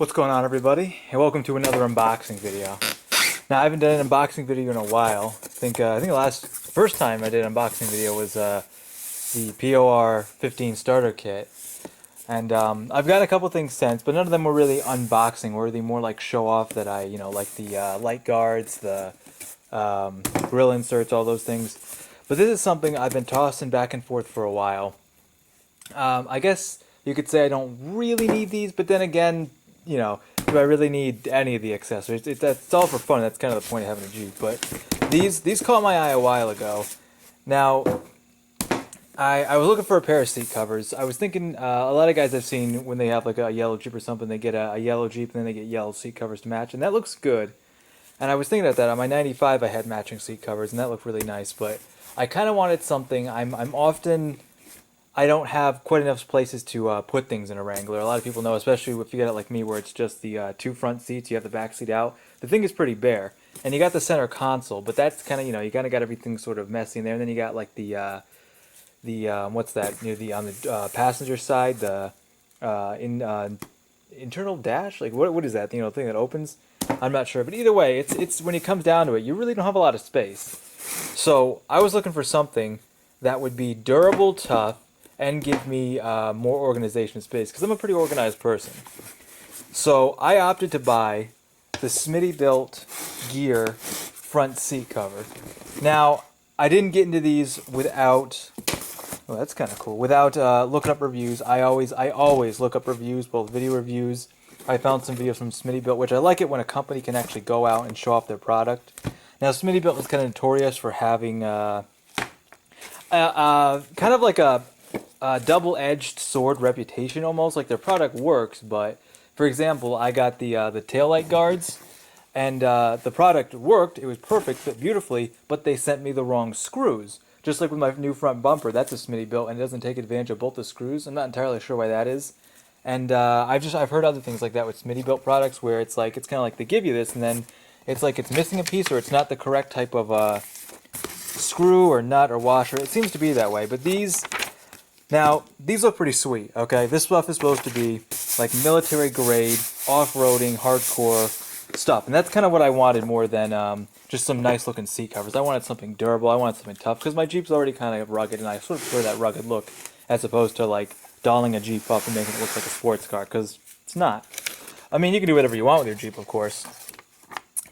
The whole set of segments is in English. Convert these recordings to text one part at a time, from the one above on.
What's going on, everybody, and welcome to another unboxing video. Now, I haven't done an unboxing video in a while. I think the first time I did an unboxing video was the P.E.A.R 15 starter kit, and I've got a couple things since, but none of them were really unboxing worthy. More like show off that I, like the light guards, the grill inserts, all those things. But this is something I've been tossing back and forth for a while. I guess you could say I don't really need these, but then again, do I really need any of the accessories? It's all for fun. That's kind of the point of having a Jeep. But these caught my eye a while ago. Now, I was looking for a pair of seat covers. I was thinking a lot of guys I've seen when they have like a yellow Jeep or something, they get a yellow Jeep and then they get yellow seat covers to match, and that looks good. And I was thinking about that. On my 95, I had matching seat covers, and that looked really nice. But I kind of wanted something. I don't have quite enough places to put things in a Wrangler. A lot of people know, especially if you get it like me, where it's just the two front seats, you have the back seat out. The thing is pretty bare, and you got the center console, but that's kind of, you kind of got everything sort of messy in there. And then you got like the what's that near the on the passenger side, the internal dash, like what is that? Thing that opens. I'm not sure, but either way, it's when it comes down to it, you really don't have a lot of space. So I was looking for something that would be durable, tough, and give me more organization space, because I'm a pretty organized person. So I opted to buy the Smittybilt G.E.A.R front seat cover. Now, I didn't get into these without, oh, that's kind of cool, without looking up reviews. I always look up reviews, both video reviews. I found some videos from Smittybilt, which I like it when a company can actually go out and show off their product. Now, Smittybilt was kind of notorious for having kind of like a double-edged sword reputation, almost. Like their product works, but for example, I got the taillight guards, and the product worked. It was perfect, fit beautifully, but they sent me the wrong screws. Just like with my new front bumper, that's a Smittybilt, and it doesn't take advantage of both the screws. I'm not entirely sure why that is. And I've heard other things like that with Smittybilt products, where it's kind of like they give you this, and then it's like it's missing a piece, or it's not the correct type of screw or nut or washer. It seems to be that way, but these look pretty sweet, okay? This stuff is supposed to be like military grade, off-roading, hardcore stuff. And that's kind of what I wanted more than just some nice looking seat covers. I wanted something durable, I wanted something tough, because my Jeep's already kind of rugged, and I sort of prefer that rugged look as opposed to like dolling a Jeep up and making it look like a sports car, because it's not. I mean, you can do whatever you want with your Jeep, of course.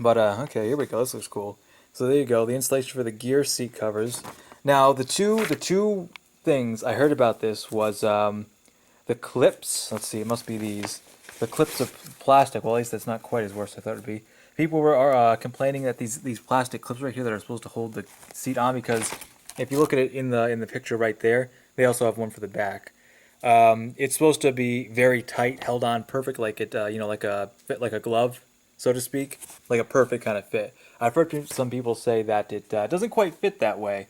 But, okay, here we go. This looks cool. So there you go, the installation for the G.E.A.R seat covers. Now, the two things I heard about this was the clips. Let's see, it must be these. The clips of plastic. Well, at least that's not quite as worse as I thought it would be. People are complaining that these plastic clips right here that are supposed to hold the seat on, because if you look at it in the picture right there, they also have one for the back. It's supposed to be very tight, held on perfect, like it like a fit like a glove, so to speak, like a perfect kind of fit. I've heard some people say that it doesn't quite fit that way.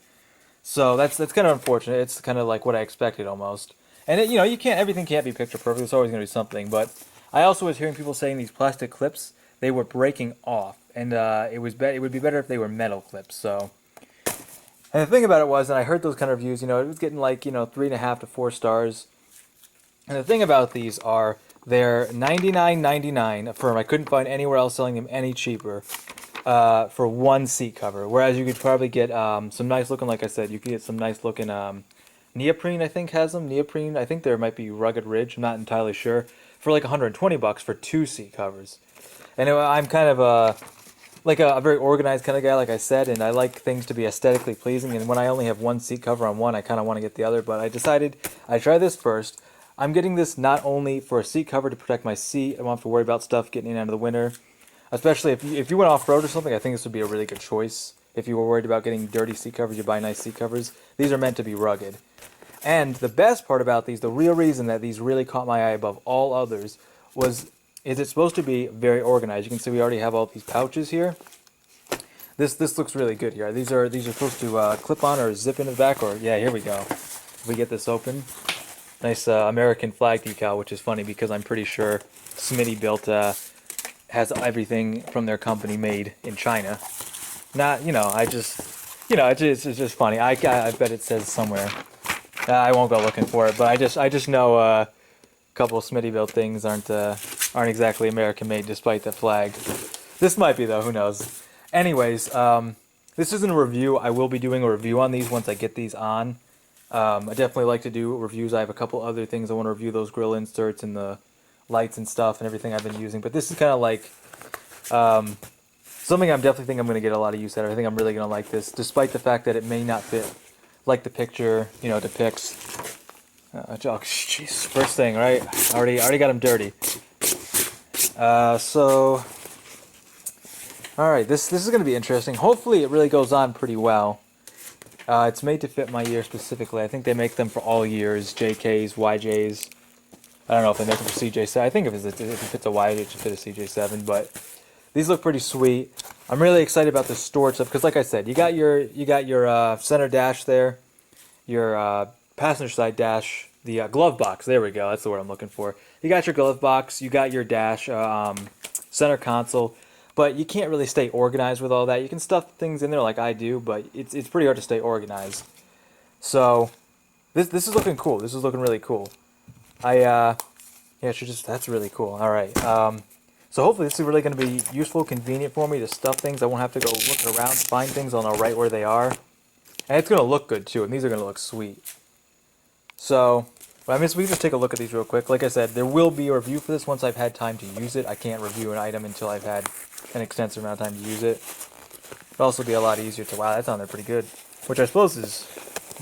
So that's kind of unfortunate. It's kind of like what I expected almost. And everything can't be picture perfect. There's always going to be something. But I also was hearing people saying these plastic clips, they were breaking off, and it would be better if they were metal clips. So, and the thing about it was, and I heard those kind of reviews, it was getting like 3.5 to 4 stars. And the thing about these are they're $99.99 a firm. I couldn't find anywhere else selling them any cheaper. For one seat cover, whereas you could probably get some nice looking, like I said, you could get some nice looking neoprene. I think has them neoprene. I think there might be Rugged Ridge. I'm not entirely sure. For like $120 for 2 seat covers. And I'm kind of a very organized kind of guy, like I said, and I like things to be aesthetically pleasing. And when I only have one seat cover on one, I kind of want to get the other. But I decided I'd try this first. I'm getting this not only for a seat cover to protect my seat. I won't have to worry about stuff getting in and out of the winter. Especially if you went off-road or something, I think this would be a really good choice. If you were worried about getting dirty seat covers, you buy nice seat covers. These are meant to be rugged. And the best part about these, the real reason that these really caught my eye above all others, is it's supposed to be very organized. You can see we already have all these pouches here. This looks really good here. These are supposed to clip on or zip into the back, or yeah, here we go. If we get this open, nice American flag decal, which is funny because I'm pretty sure Smittybilt has everything from their company made in China. Not, it's just funny. I bet it says somewhere. I won't go looking for it, but I just know a couple of Smittybilt things aren't aren't exactly American made despite the flag. This might be though, who knows. Anyways, this isn't a review. I will be doing a review on these once I get these on. I definitely like to do reviews. I have a couple other things I want to review, those grill inserts and the lights and stuff and everything I've been using. But this is kind of like something I'm definitely think I'm going to get a lot of use out of. I think I'm really going to like this, despite the fact that it may not fit like the picture, you know, depicts. Oh, jeez, first thing, right? Already got them dirty. So, all right, this is going to be interesting. Hopefully, it really goes on pretty well. It's made to fit my year specifically. I think they make them for all years, JKs, YJs. I don't know if they make them for CJ7. I think if it's a YJ, it should fit a CJ7. But these look pretty sweet. I'm really excited about the storage stuff because, like I said, you got your center dash there, your passenger side dash, the glove box. There we go. That's the word I'm looking for. You got your glove box. You got your dash, center console. But you can't really stay organized with all that. You can stuff things in there like I do, but it's pretty hard to stay organized. So this is looking cool. This is looking really cool. Yeah, that's really cool. All right. So hopefully this is really going to be useful, convenient for me to stuff things. I won't have to go looking around, find things. I'll know right where they are. And it's going to look good too, and these are going to look sweet. So, I mean, we can just take a look at these real quick. Like I said, there will be a review for this once I've had time to use it. I can't review an item until I've had an extensive amount of time to use it. It'll also be a lot easier to, wow, that sounded pretty good. Which I suppose is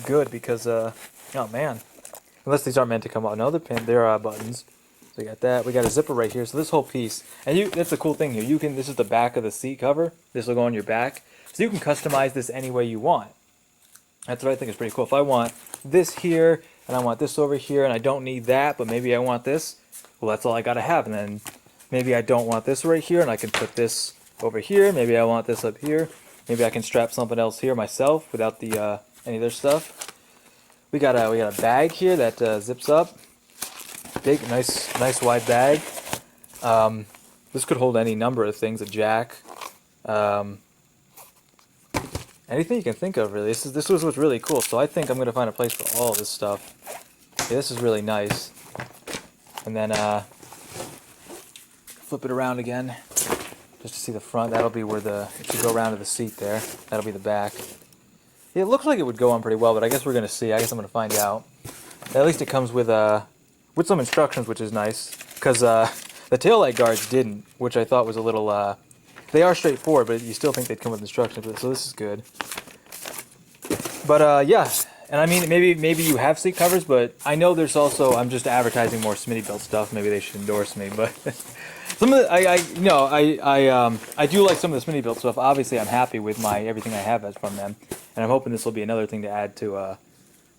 good because, oh man. Unless these aren't meant to come out. No, there are buttons. So we got that. We got a zipper right here. So this whole piece, and that's the cool thing here. This is the back of the seat cover. This will go on your back. So you can customize this any way you want. That's what I think is pretty cool. If I want this here, and I want this over here, and I don't need that, but maybe I want this, well, that's all I gotta have. And then maybe I don't want this right here, and I can put this over here. Maybe I want this up here. Maybe I can strap something else here myself without the any of their stuff. We got a bag here that zips up. Big, nice wide bag. This could hold any number of things. A jack. Anything you can think of, really. This was what's really cool. So I think I'm gonna find a place for all this stuff. Yeah, this is really nice. And then flip it around again, just to see the front. That'll be where if you go around to the seat there, that'll be the back. Yeah, it looks like it would go on pretty well, but I guess we're gonna see. I guess I'm gonna find out. At least it comes with some instructions, which is nice, because the taillight guards didn't, which I thought was a little. They are straightforward, but you still think they'd come with instructions. So this is good. But yeah, and I mean maybe you have seat covers, but I know there's also. I'm just advertising more Smittybilt stuff. Maybe they should endorse me, but some of the I do like some of the Smittybilt stuff. Obviously, I'm happy with everything I have from them, and I'm hoping this will be another thing to add to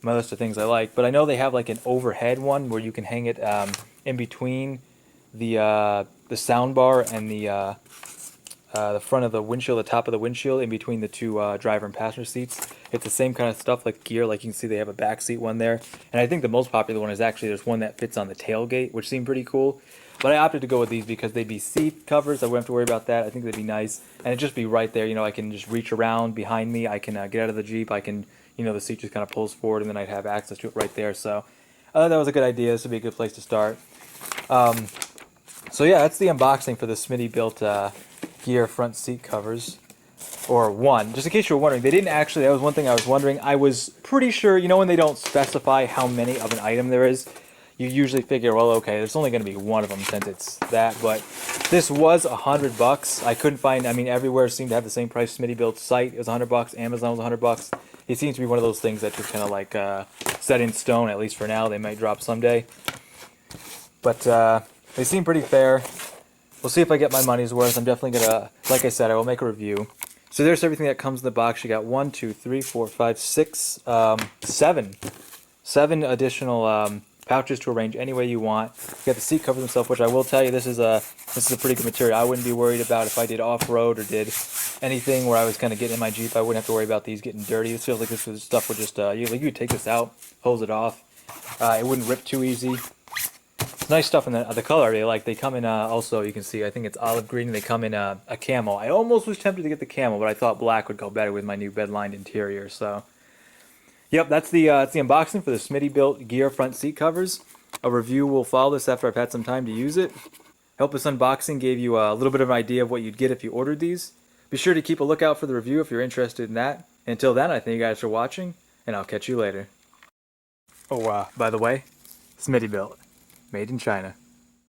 my list of things I like. But I know they have like an overhead one where you can hang it in between the sound bar and the front of the windshield, the top of the windshield, in between the two driver and passenger seats. It's the same kind of stuff like gear. Like you can see, they have a back seat one there, and I think the most popular one is actually there's one that fits on the tailgate, which seemed pretty cool. But I opted to go with these because they'd be seat covers. I wouldn't have to worry about that. I think they'd be nice, and it'd just be right there. You know, I can just reach around behind me. I can get out of the Jeep. I can, the seat just kind of pulls forward, and then I'd have access to it right there. So I thought that was a good idea. This would be a good place to start. So yeah, that's the unboxing for the Smittybilt G.E.A.R front seat covers. Or one. Just in case you were wondering, they didn't actually, that was one thing I was wondering. I was pretty sure, when they don't specify how many of an item there is, you usually figure, well, okay, there's only going to be one of them since it's that. But this was $100. I couldn't find, everywhere seemed to have the same price. Smittybilt's site is $100. Amazon was $100. It seems to be one of those things that just kind of like set in stone, at least for now. They might drop someday. But they seem pretty fair. We'll see if I get my money's worth. I'm definitely going to, like I said, I will make a review. So there's everything that comes in the box. You got 1, 2, 3, 4, 5, 6, 7 additional pouches to arrange any way you want. You got the seat covers themselves, which I will tell you, this is a pretty good material. I wouldn't be worried about if I did off-road or did anything where I was kind of getting in my Jeep. I wouldn't have to worry about these getting dirty. This feels like this stuff would just you could take this out, hose it off. It wouldn't rip too easy. Nice stuff in the color they like. They come in also, you can see, I think it's olive green. They come in a camo. I almost was tempted to get the camo, but I thought black would go better with my new bed-lined interior. So, yep, that's the unboxing for the Smittybilt G.E.A.R front seat covers. A review will follow this after I've had some time to use it. Hope this unboxing gave you a little bit of an idea of what you'd get if you ordered these. Be sure to keep a lookout for the review if you're interested in that. Until then, I thank you guys for watching, and I'll catch you later. Oh, by the way, Smittybilt, made in China.